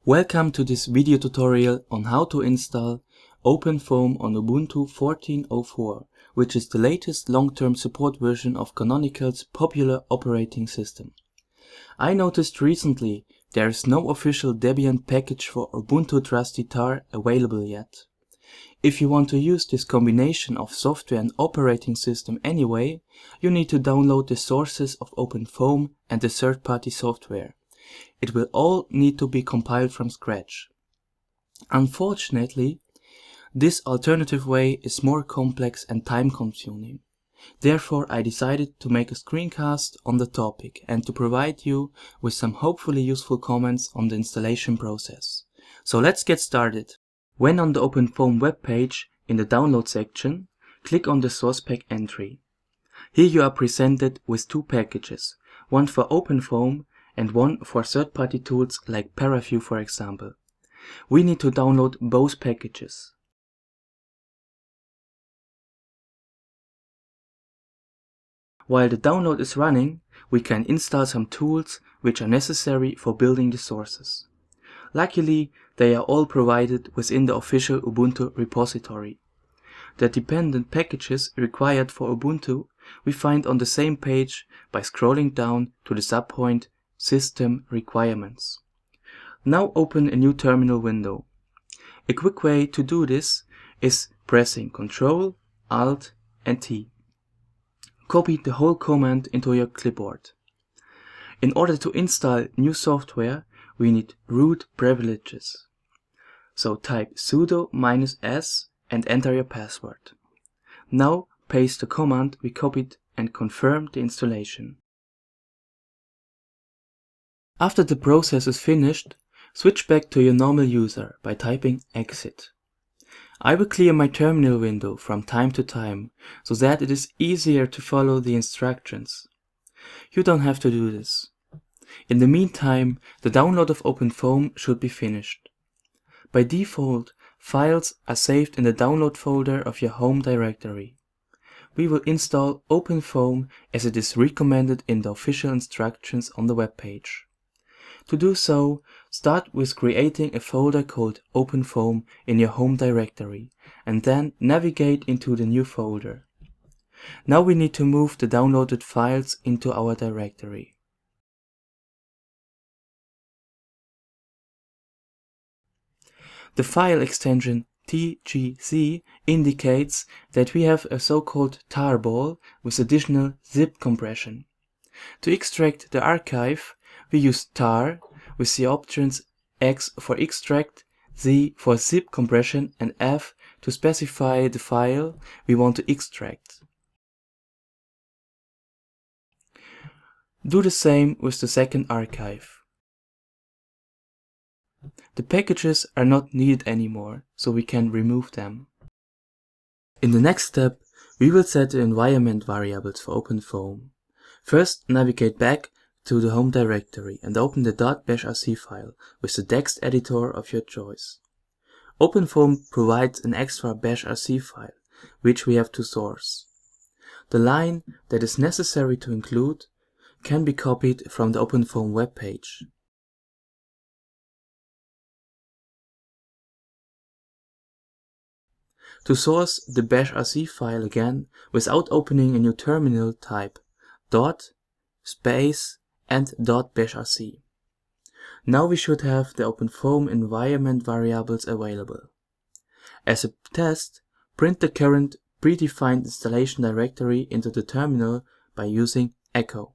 Welcome to this video tutorial on how to install OpenFOAM on Ubuntu 14.04, which is the latest long-term support version of Canonical's popular operating system. I noticed recently there is no official Debian package for Ubuntu Trusty Tar available yet. If you want to use this combination of software and operating system anyway, you need to download the sources of OpenFOAM and the third-party software. It will all need to be compiled from scratch. Unfortunately, this alternative way is more complex and time-consuming. Therefore, I decided to make a screencast on the topic and to provide you with some hopefully useful comments on the installation process. So let's get started. When on the OpenFOAM webpage, in the download section, click on the source pack entry. Here you are presented with two packages, one for OpenFOAM and one for third-party tools like Paraview, for example. We need to download both packages. While the download is running, we can install some tools which are necessary for building the sources. Luckily, they are all provided within the official Ubuntu repository. The dependent packages required for Ubuntu we find on the same page by scrolling down to the subpoint System Requirements. Now open a new terminal window. A quick way to do this is pressing Ctrl, Alt and T. Copy the whole command into your clipboard. In order to install new software, we need root privileges. So type sudo -s and enter your password. Now paste the command we copied and confirm the installation. After the process is finished, switch back to your normal user by typing exit. I will clear my terminal window from time to time so that it is easier to follow the instructions. You don't have to do this. In the meantime, the download of OpenFOAM should be finished. By default, files are saved in the download folder of your home directory. We will install OpenFOAM as it is recommended in the official instructions on the web page. To do so, start with creating a folder called OpenFOAM in your home directory and then navigate into the new folder. Now we need to move the downloaded files into our directory. The file extension tgz indicates that we have a so-called tarball with additional zip compression. To extract the archive, we use tar with the options X for extract, Z for zip compression and F to specify the file we want to extract. Do the same with the second archive. The packages are not needed anymore, so we can remove them. In the next step, we will set the environment variables for OpenFOAM. First, navigate back to the home directory and open the .bashrc file with the text editor of your choice. OpenFOAM provides an extra bashrc file, which we have to source. The line that is necessary to include can be copied from the OpenFOAM webpage. To source the bashrc file again without opening a new terminal, type /space and .bashrc. Now we should have the OpenFOAM environment variables available. As a test, print the current predefined installation directory into the terminal by using echo.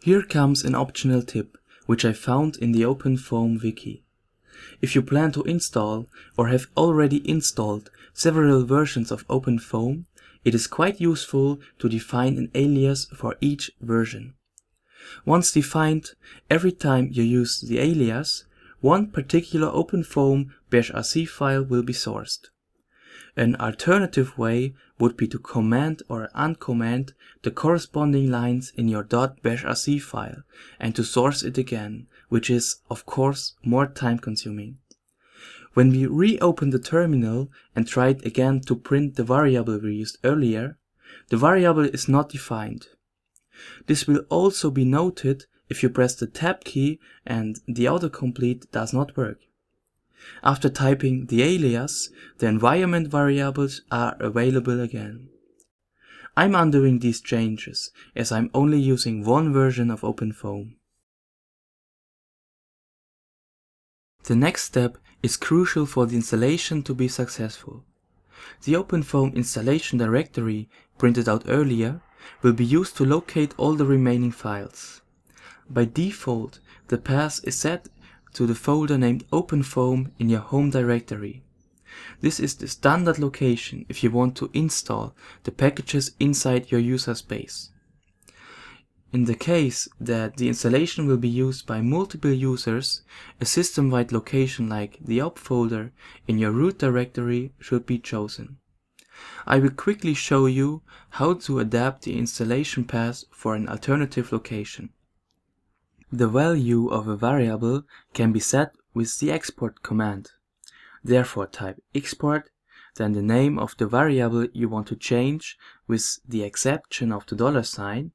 Here comes an optional tip, which I found in the OpenFOAM wiki. If you plan to install or have already installed several versions of OpenFOAM, it is quite useful to define an alias for each version. Once defined, every time you use the alias, one particular OpenFOAM bashrc file will be sourced. An alternative way would be to command or uncomment the corresponding lines in your .bashrc file and to source it again, which is, of course, more time-consuming. When we reopen the terminal and try again to print the variable we used earlier, the variable is not defined. This will also be noted if you press the Tab key and the autocomplete does not work. After typing the alias, the environment variables are available again. I'm undoing these changes, as I'm only using one version of OpenFOAM. The next step is crucial for the installation to be successful. The OpenFOAM installation directory, printed out earlier, will be used to locate all the remaining files. By default, the path is set to the folder named OpenFOAM in your home directory. This is the standard location if you want to install the packages inside your user space. In the case that the installation will be used by multiple users, a system-wide location like the op folder in your root directory should be chosen. I will quickly show you how to adapt the installation path for an alternative location. The value of a variable can be set with the export command. Therefore type export, then the name of the variable you want to change with the exception of the $,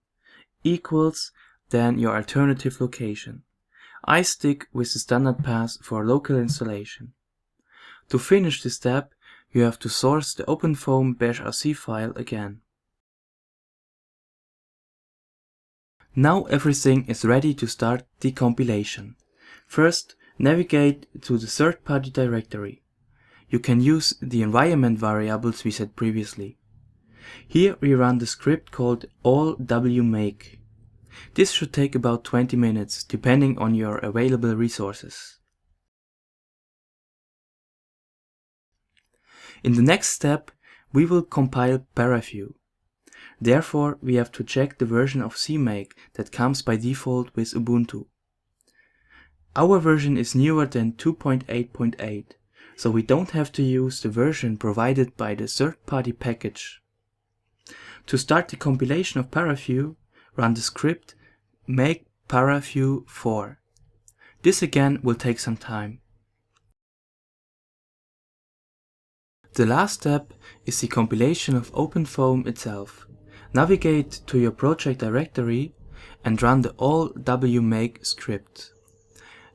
equals, then your alternative location. I stick with the standard path for local installation. To finish this step, you have to source the OpenFOAM-rc file again. Now everything is ready to start the compilation. First, navigate to the third-party directory. You can use the environment variables we set previously. Here we run the script called allwmake. This should take about 20 minutes, depending on your available resources. In the next step, we will compile ParaView. Therefore, we have to check the version of CMake that comes by default with Ubuntu. Our version is newer than 2.8.8, so we don't have to use the version provided by the third-party package. To start the compilation of ParaView, run the script make paraview 4. This again will take some time. The last step is the compilation of OpenFOAM itself. Navigate to your project directory and run the allwmake script.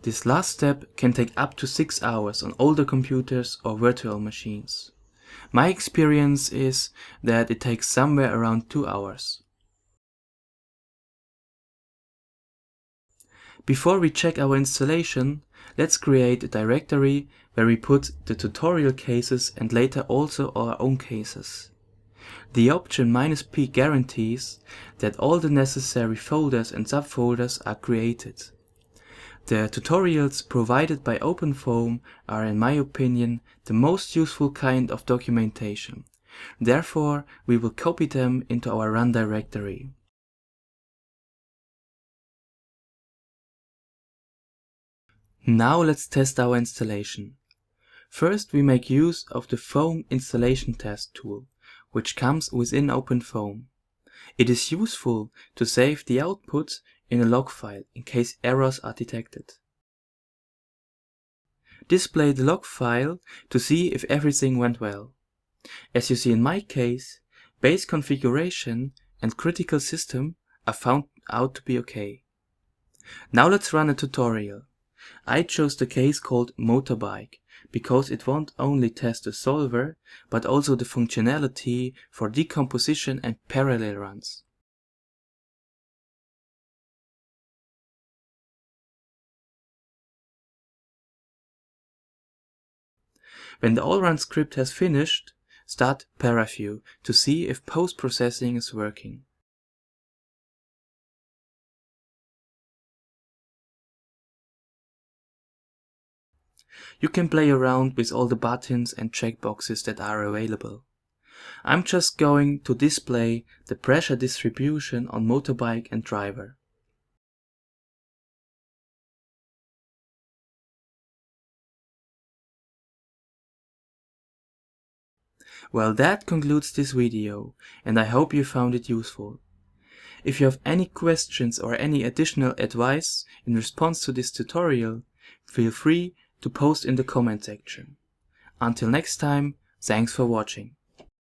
This last step can take up to 6 hours on older computers or virtual machines. My experience is that it takes somewhere around 2 hours. Before we check our installation, let's create a directory where we put the tutorial cases and later also our own cases. The option "-p" guarantees that all the necessary folders and subfolders are created. The tutorials provided by OpenFOAM are, in my opinion, the most useful kind of documentation. Therefore, we will copy them into our run directory. Now let's test our installation. First, we make use of the Foam installation test tool, which comes within OpenFOAM. It is useful to save the output in a log file in case errors are detected. Display the log file to see if everything went well. As you see in my case, base configuration and critical system are found out to be okay. Now let's run a tutorial. I chose the case called motorbike because it won't only test the solver but also the functionality for decomposition and parallel runs. When the all-run script has finished, start ParaView to see if post-processing is working. You can play around with all the buttons and checkboxes that are available. I'm just going to display the pressure distribution on motorbike and driver. Well, that concludes this video, and I hope you found it useful. If you have any questions or any additional advice in response to this tutorial, feel free to post in the comment section. Until next time, thanks for watching.